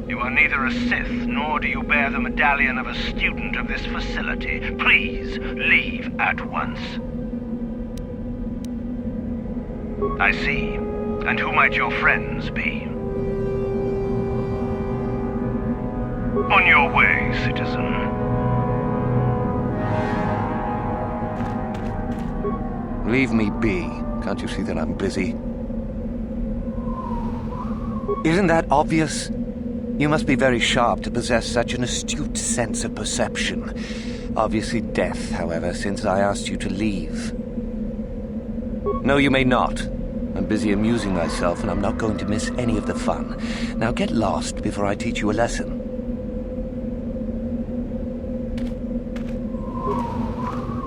You are neither a Sith, nor do you bear the medallion of a student of this facility. Please, leave at once. I see. And who might your friends be? On your way, citizen. Leave me be. Can't you see that I'm busy? Isn't that obvious? You must be very sharp to possess such an astute sense of perception. Obviously deaf, however, since I asked you to leave. No, you may not. I'm busy amusing myself, and I'm not going to miss any of the fun. Now get lost before I teach you a lesson.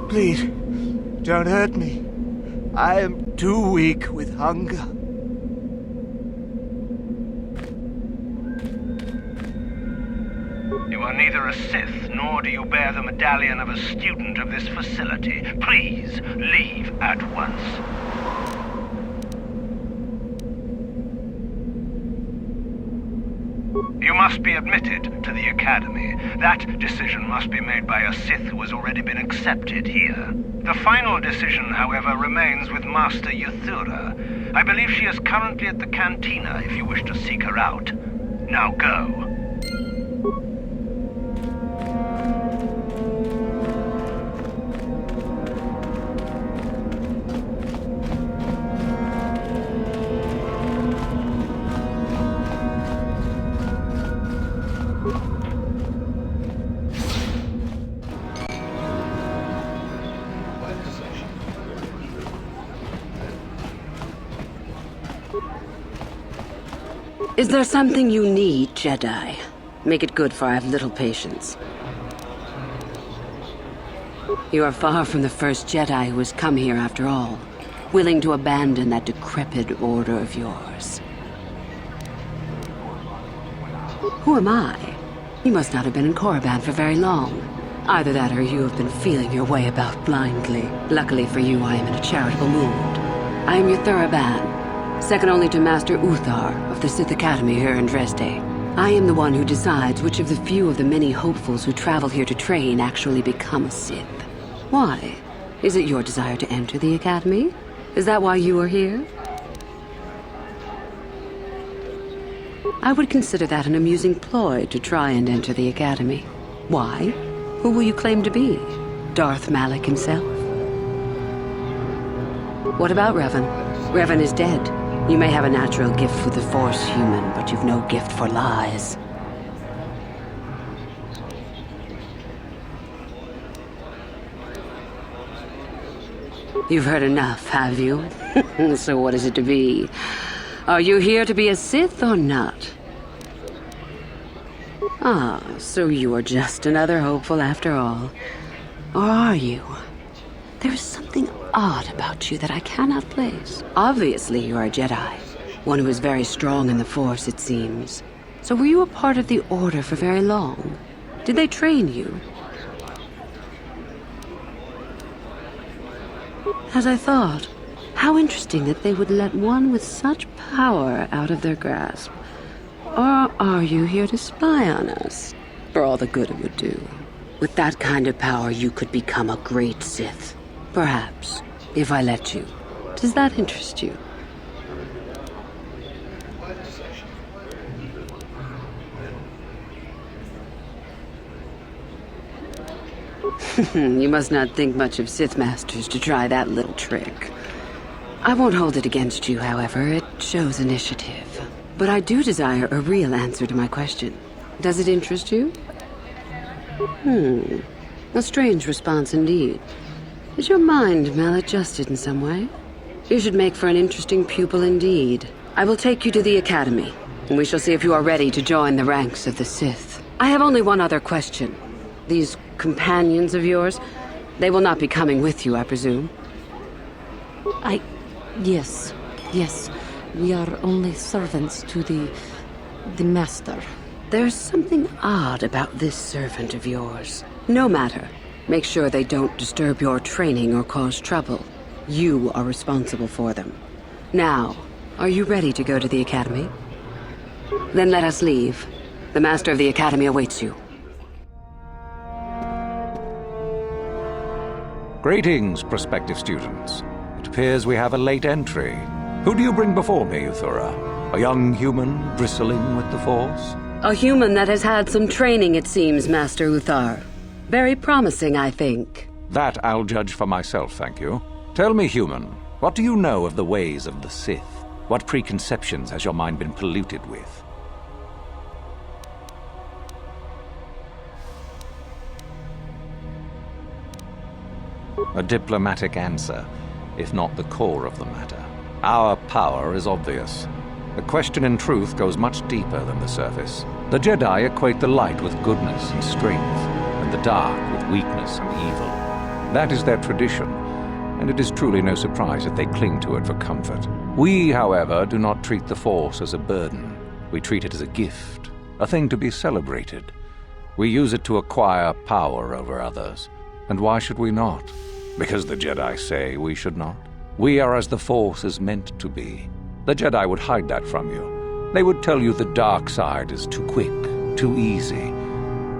Please, don't hurt me. I am too weak with hunger. You are neither a Sith, nor do you bear the medallion of a student of this facility. Please, leave at once. You must be admitted to the Academy. That decision must be made by a Sith who has already been accepted here. The final decision, however, remains with Master Yuthura. I believe she is currently at the cantina if you wish to seek her out. Now go. Is there something you need, Jedi? Make it good, for I have little patience. You are far from the first Jedi who has come here after all, willing to abandon that decrepit order of yours. Who am I? You must not have been in Korriban for very long. Either that or you have been feeling your way about blindly. Luckily for you, I am in a charitable mood. I am Korriban, second only to Master Uthar of the Sith Academy here in Dresde. I am the one who decides which of the few of the many hopefuls who travel here to train actually become a Sith. Why? Is it your desire to enter the Academy? Is that why you are here? I would consider that an amusing ploy to try and enter the Academy. Why? Who will you claim to be? Darth Malak himself? What about Revan? Revan is dead. You may have a natural gift with the Force, human, but you've no gift for lies. You've heard enough, have you? So what is it to be? Are you here to be a Sith or not? Ah, so you are just another hopeful after all. Or are you? There is something odd about you that I cannot place. Obviously, you are a Jedi. One who is very strong in the Force, it seems. So were you a part of the Order for very long? Did they train you? As I thought, how interesting that they would let one with such power out of their grasp. Or are you here to spy on us? For all the good it would do. With that kind of power, you could become a great Sith. Perhaps, if I let you. Does that interest you? You must not think much of Sith Masters to try that little trick. I won't hold it against you, however. It shows initiative. But I do desire a real answer to my question. Does it interest you? A strange response indeed. Is your mind maladjusted in some way? You should make for an interesting pupil indeed. I will take you to the Academy, and we shall see if you are ready to join the ranks of the Sith. I have only one other question. These companions of yours, they will not be coming with you, I presume? Yes. We are only servants to the Master. There's something odd about this servant of yours. No matter. Make sure they don't disturb your training or cause trouble. You are responsible for them. Now, are you ready to go to the Academy? Then let us leave. The Master of the Academy awaits you. Greetings, prospective students. It appears we have a late entry. Who do you bring before me, Uthura? A young human bristling with the Force? A human that has had some training, it seems, Master Uthar. Very promising, I think. That I'll judge for myself, thank you. Tell me, human, what do you know of the ways of the Sith? What preconceptions has your mind been polluted with? A diplomatic answer, if not the core of the matter. Our power is obvious. The question in truth goes much deeper than the surface. The Jedi equate the light with goodness and strength, and the dark with weakness and evil. That is their tradition, and it is truly no surprise that they cling to it for comfort. We, however, do not treat the Force as a burden. We treat it as a gift, a thing to be celebrated. We use it to acquire power over others. And why should we not? Because the Jedi say we should not. We are as the Force is meant to be. The Jedi would hide that from you. They would tell you the dark side is too quick, too easy,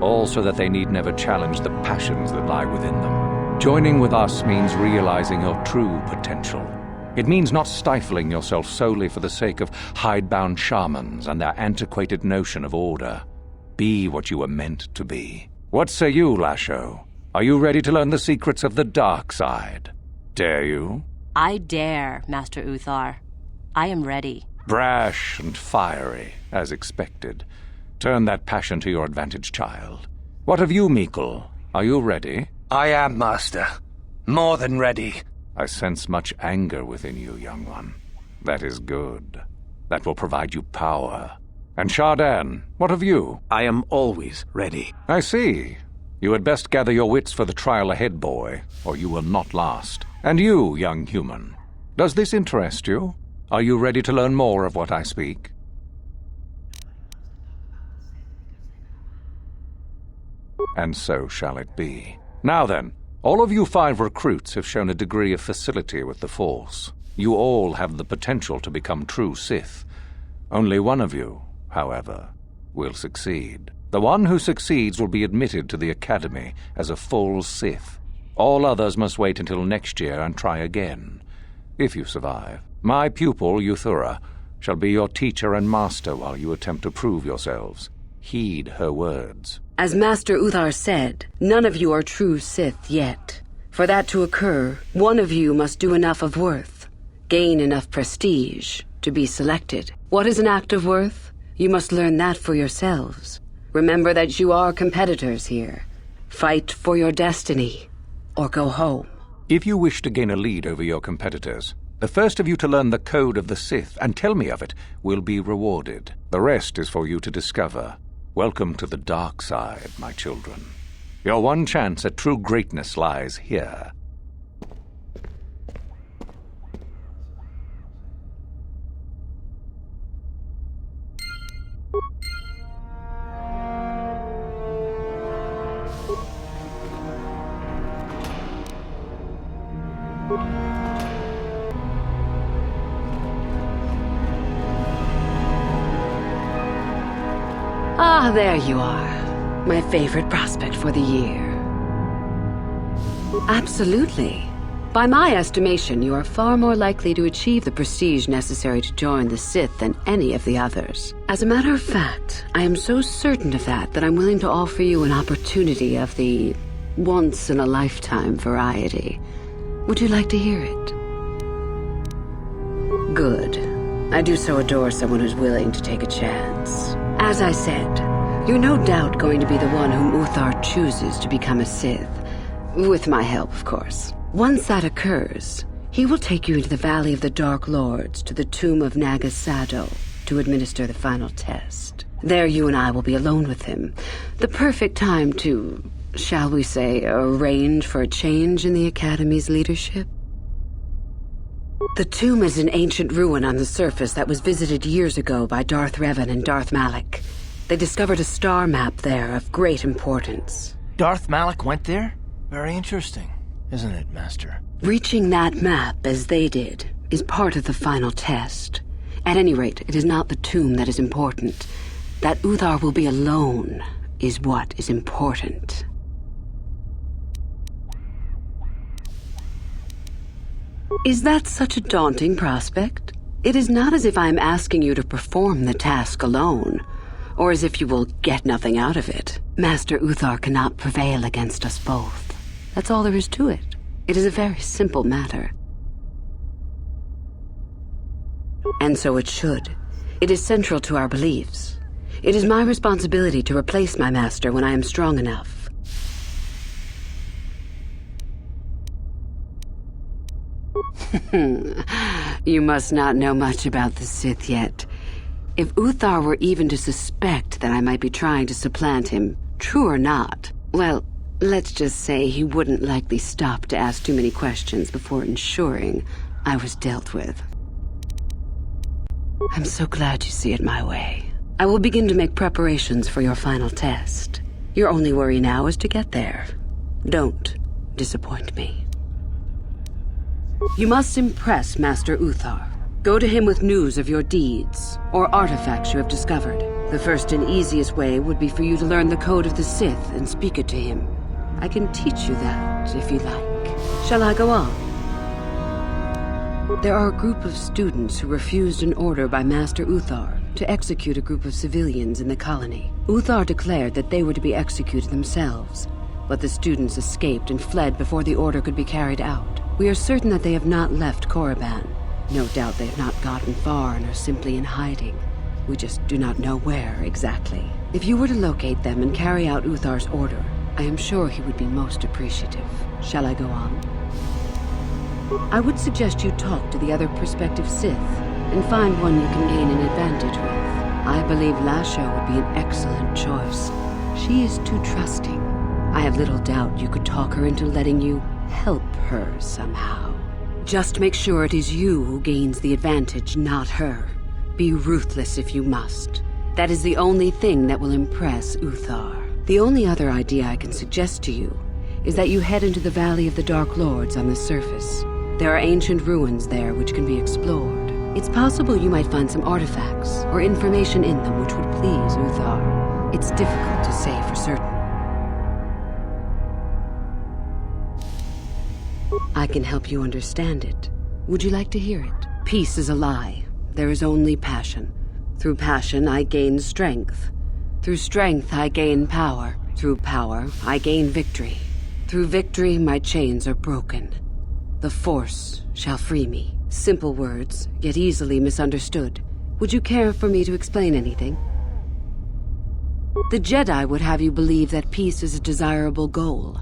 all so that they need never challenge the passions that lie within them. Joining with us means realizing your true potential. It means not stifling yourself solely for the sake of hidebound shamans and their antiquated notion of order. Be what you were meant to be. What say you, Lasho? Are you ready to learn the secrets of the dark side? Dare you? I dare, Master Uthar. I am ready. Brash and fiery, as expected. Turn that passion to your advantage, child. What of you, Meekle? Are you ready? I am, Master. More than ready. I sense much anger within you, young one. That is good. That will provide you power. And Shardan, what of you? I am always ready. I see. You had best gather your wits for the trial ahead, boy, or you will not last. And you, young human, does this interest you? Are you ready to learn more of what I speak? And so shall it be. Now then, all of you 5 recruits have shown a degree of facility with the Force. You all have the potential to become true Sith. Only one of you, however, will succeed. The one who succeeds will be admitted to the Academy as a full Sith. All others must wait until next year and try again, if you survive. My pupil, Uthura, shall be your teacher and master while you attempt to prove yourselves. Heed her words. As Master Uthar said, none of you are true Sith yet. For that to occur, one of you must do enough of worth, gain enough prestige, to be selected. What is an act of worth? You must learn that for yourselves. Remember that you are competitors here. Fight for your destiny, or go home. If you wish to gain a lead over your competitors, the first of you to learn the code of the Sith and tell me of it will be rewarded. The rest is for you to discover. Welcome to the dark side, my children. Your one chance at true greatness lies here. Ah, there you are. My favorite prospect for the year. Absolutely. By my estimation, you are far more likely to achieve the prestige necessary to join the Sith than any of the others. As a matter of fact, I am so certain of that I'm willing to offer you an opportunity of the once-in-a-lifetime variety. Would you like to hear it? Good. I do so adore someone who's willing to take a chance. As I said, you're no doubt going to be the one whom Uthar chooses to become a Sith. With my help, of course. Once that occurs, he will take you into the Valley of the Dark Lords to the tomb of Nagasado to administer the final test. There you and I will be alone with him. The perfect time to, shall we say, arrange for a change in the Academy's leadership? The tomb is an ancient ruin on the surface that was visited years ago by Darth Revan and Darth Malak. They discovered a star map there of great importance. Darth Malak went there? Very interesting, isn't it, Master? Reaching that map, as they did, is part of the final test. At any rate, it is not the tomb that is important. That Uthar will be alone is what is important. Is that such a daunting prospect? It is not as if I am asking you to perform the task alone, or as if you will get nothing out of it. Master Uthar cannot prevail against us both. That's all there is to it. It is a very simple matter. And so it should. It is central to our beliefs. It is my responsibility to replace my master when I am strong enough. You must not know much about the Sith yet. If Uthar were even to suspect that I might be trying to supplant him, true or not, well, let's just say he wouldn't likely stop to ask too many questions before ensuring I was dealt with. I'm so glad you see it my way. I will begin to make preparations for your final test. Your only worry now is to get there. Don't disappoint me. You must impress Master Uthar. Go to him with news of your deeds, or artifacts you have discovered. The first and easiest way would be for you to learn the code of the Sith and speak it to him. I can teach you that, if you like. Shall I go on? There are a group of students who refused an order by Master Uthar to execute a group of civilians in the colony. Uthar declared that they were to be executed themselves, but the students escaped and fled before the order could be carried out. We are certain that they have not left Korriban. No doubt they have not gotten far and are simply in hiding. We just do not know where exactly. If you were to locate them and carry out Uthar's order, I am sure he would be most appreciative. Shall I go on? I would suggest you talk to the other prospective Sith and find one you can gain an advantage with. I believe Lasho would be an excellent choice. She is too trusting. I have little doubt you could talk her into letting you help her somehow. Just make sure it is you who gains the advantage, not her. Be ruthless if you must. That is the only thing that will impress Uthar. The only other idea I can suggest to you is that you head into the Valley of the Dark Lords on the surface. There are ancient ruins there which can be explored. It's possible you might find some artifacts or information in them which would please Uthar. It's difficult to say for certain. I can help you understand it. Would you like to hear it? Peace is a lie. There is only passion. Through passion, I gain strength. Through strength, I gain power. Through power, I gain victory. Through victory, my chains are broken. The Force shall free me. Simple words, yet easily misunderstood. Would you care for me to explain anything? The Jedi would have you believe that peace is a desirable goal.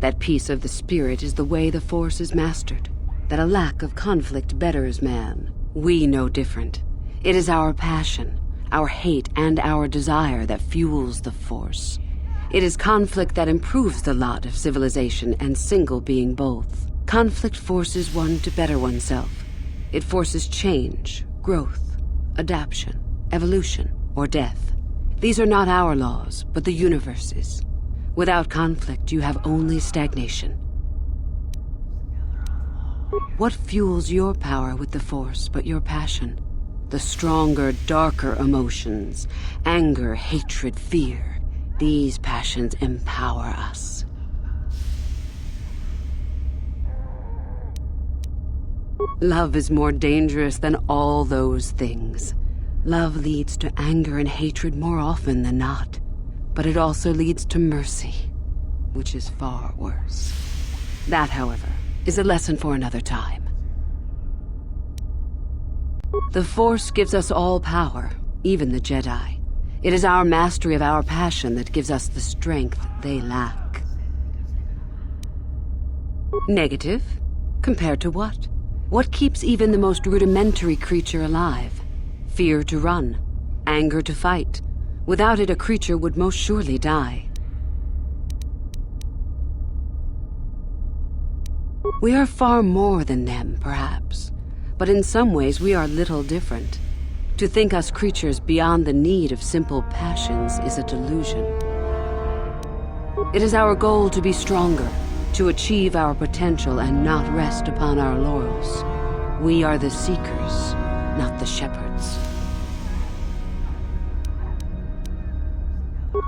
That peace of the spirit is the way the Force is mastered. That a lack of conflict betters man. We know different. It is our passion, our hate, and our desire that fuels the Force. It is conflict that improves the lot of civilization and single being both. Conflict forces one to better oneself. It forces change, growth, adaptation, evolution, or death. These are not our laws, but the universe's. Without conflict, you have only stagnation. What fuels your power with the Force but your passion? The stronger, darker emotions. Anger, hatred, fear. These passions empower us. Love is more dangerous than all those things. Love leads to anger and hatred more often than not. But it also leads to mercy, which is far worse. That, however, is a lesson for another time. The Force gives us all power, even the Jedi. It is our mastery of our passion that gives us the strength they lack. Negative? Compared to what? What keeps even the most rudimentary creature alive? Fear to run, anger to fight. Without it, a creature would most surely die. We are far more than them, perhaps. but in some ways we are little different. To think us creatures beyond the need of simple passions is a delusion. It is our goal to be stronger, to achieve our potential and not rest upon our laurels. We are the seekers, not the shepherds.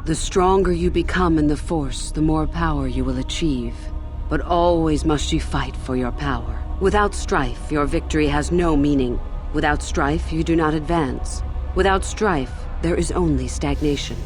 The stronger you become in the Force, the more power you will achieve. But always must you fight for your power. Without strife, your victory has no meaning. Without strife, you do not advance. Without strife, there is only stagnation.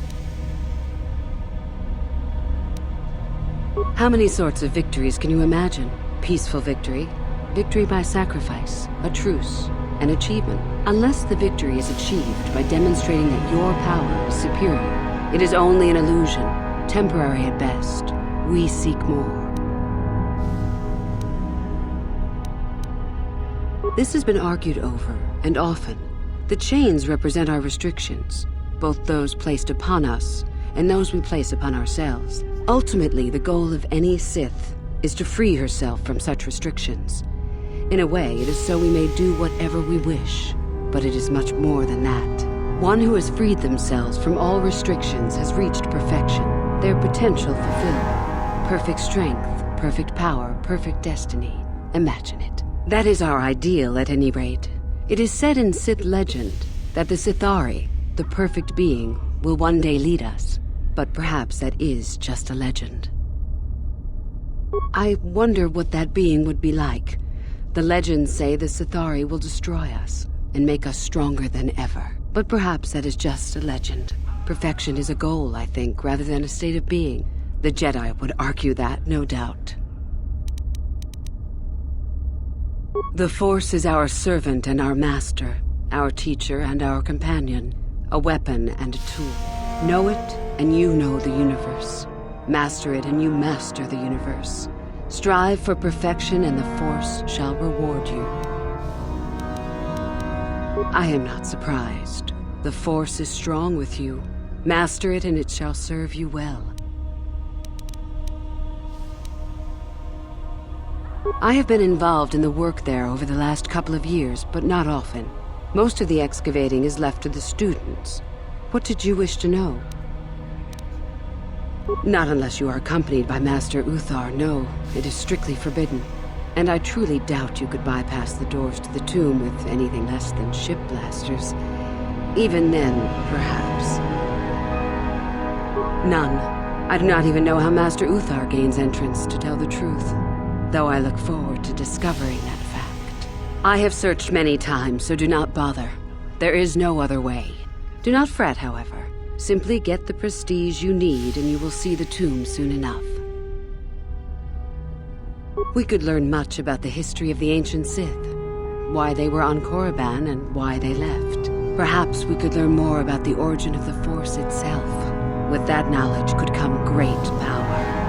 How many sorts of victories can you imagine? Peaceful victory, victory by sacrifice, a truce, an achievement. Unless the victory is achieved by demonstrating that your power is superior, it is only an illusion, temporary at best. We seek more. This has been argued over, and often. The chains represent our restrictions, both those placed upon us and those we place upon ourselves. Ultimately, the goal of any Sith is to free herself from such restrictions. In a way, it is so we may do whatever we wish, but it is much more than that. One who has freed themselves from all restrictions has reached perfection, their potential fulfilled. Perfect strength, perfect power, perfect destiny. Imagine it. That is our ideal, at any rate. It is said in Sith legend that the Sithari, the perfect being, will one day lead us. But perhaps that is just a legend. I wonder what that being would be like. The legends say the Sithari will destroy us and make us stronger than ever. But perhaps that is just a legend. Perfection is a goal, I think, rather than a state of being. The Jedi would argue that, no doubt. The Force is our servant and our master, our teacher and our companion, a weapon and a tool. Know it, and you know the universe. Master it, and you master the universe. Strive for perfection, and the Force shall reward you. I am not surprised. The Force is strong with you. Master it, and it shall serve you well. I have been involved in the work there over the last couple of years, but not often. Most of the excavating is left to the students. What did you wish to know? Not unless you are accompanied by Master Uthar, no. It is strictly forbidden. And I truly doubt you could bypass the doors to the tomb with anything less than ship blasters. Even then, perhaps. None. I do not even know how Master Uthar gains entrance, to tell the truth. Though I look forward to discovering that fact. I have searched many times, so do not bother. There is no other way. Do not fret, however. Simply get the prestige you need, and you will see the tomb soon enough. We could learn much about the history of the ancient Sith, why they were on Korriban and why they left. Perhaps we could learn more about the origin of the Force itself. With that knowledge could come great power.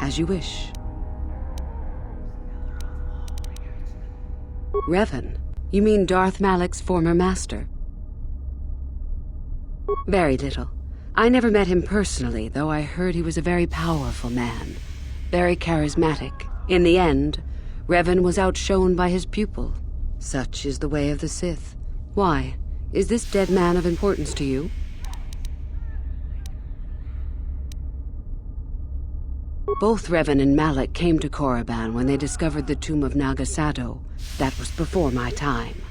As you wish. Revan? You mean Darth Malak's former master? Very little. I never met him personally, though I heard he was a very powerful man. Very charismatic. In the end, Revan was outshone by his pupil. Such is the way of the Sith. Why? Is this dead man of importance to you? Both Revan and Malak came to Korriban when they discovered the tomb of Nagasado. That was before my time.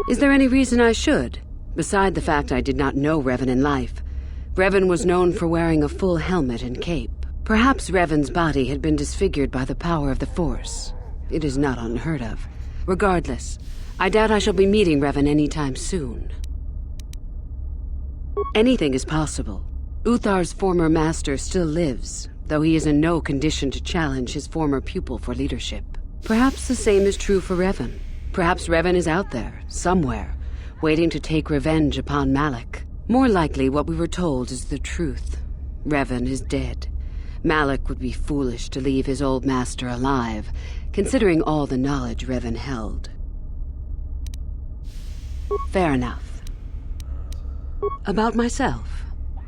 Is there any reason I should? Beside the fact I did not know Revan in life. Revan was known for wearing a full helmet and cape. Perhaps Revan's body had been disfigured by the power of the Force. It is not unheard of. Regardless, I doubt I shall be meeting Revan anytime soon. Anything is possible. Uthar's former master still lives, though he is in no condition to challenge his former pupil for leadership. Perhaps the same is true for Revan. Perhaps Revan is out there, somewhere, waiting to take revenge upon Malak. More likely, what we were told is the truth. Revan is dead. Malak would be foolish to leave his old master alive, considering all the knowledge Revan held. Fair enough. About myself.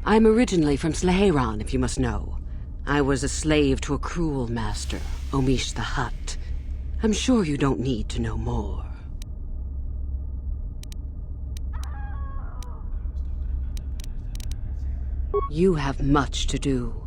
I'm originally from Sleheyron, if you must know. I was a slave to a cruel master, Omish the Hutt. I'm sure you don't need to know more. You have much to do.